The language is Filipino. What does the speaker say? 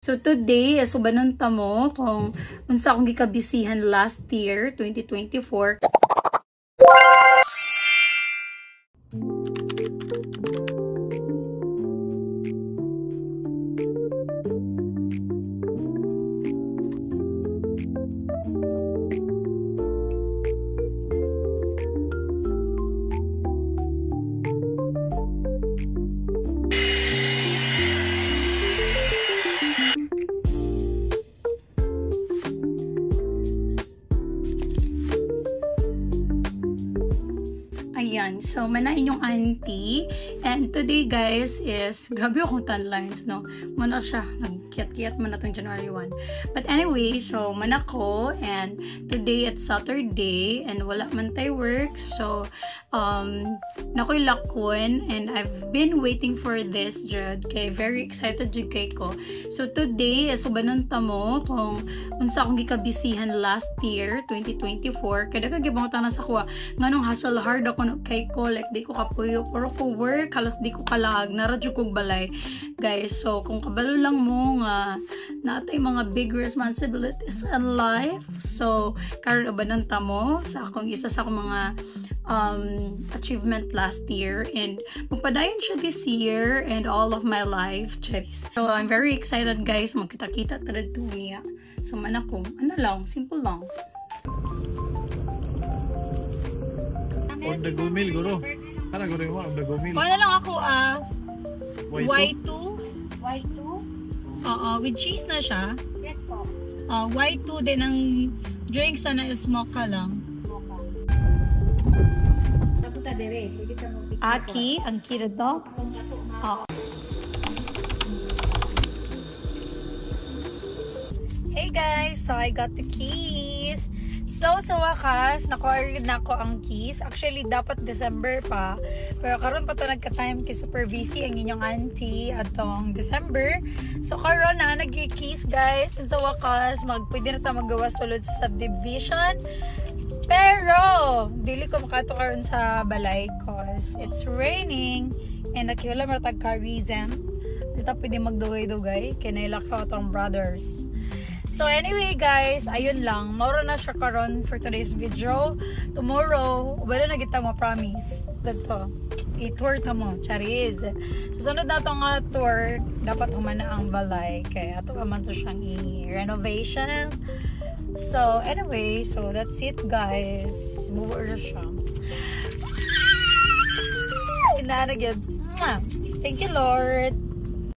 So today, subanon ta mo kung unsa akong gikabisihan last year, 2024. Ayan, so manain yung auntie. And today guys is, grabe akong timelines, no? Muna siya, nagkiyat-kiyat mo na itong January 1. But anyway, so manako, and today it's Saturday, and wala man tayo work. So, nakoy lakon, and I've been waiting for this, Jud. Kay very excited jud kay ko. So today, subanon ta mo kung unsa akong gikabisihan last year, 2024. Kada kagibang ta na sa kuha, nganong hustle hard ako kay ko, like di ko kapuyo, pero ko work, halos di ko kalag, naradyo kong balay. Guys, so kung kabalo lang mo nga, natay mga big responsibilities in life. So, karon ubanon ta mo sa akong isa sa akong mga achievement last year, and magpadayon siya this year and all of my life, Cheris. So I'm very excited guys, magkita-kita ta dito niya. So manako, ano lang, simple lang. On the gumil guro. Kana guro mo on the gumil. Kuha na lang ako Y2. Y2? Oo, with cheese na siya. Yes po. Y2 din ang drink sana is mocha lang. Napunta dire, pwede ka mo picture. Aki, ang cute dog. Oo. Hey guys, so I got the keys. So sa wakas, nako-order na ko ang keys. Actually, dapat December pa. Pero karon pa to nagka-time kay super busy ang inyong auntie atong December. So karon na nag-keys guys. And sa wakas, pwede na ta magawa sulod sa subdivision. Pero, dili ko makato karon sa balay cause it's raining and nakiwala maratag ka reason. Dito pwede magdugay-dugay kay naila ko atong brothers. So anyway guys, ayun lang. Mauro na siya karon for today's video. Tomorrow, wala na kita mo promise. Dito, i-tour ta mo, Charis. Sa sunod na itong tour, dapat humana ang balay. Kaya ito naman to siyang i-renovation. So anyway, so that's it guys. Move na siya. Inanag yun. Thank you Lord.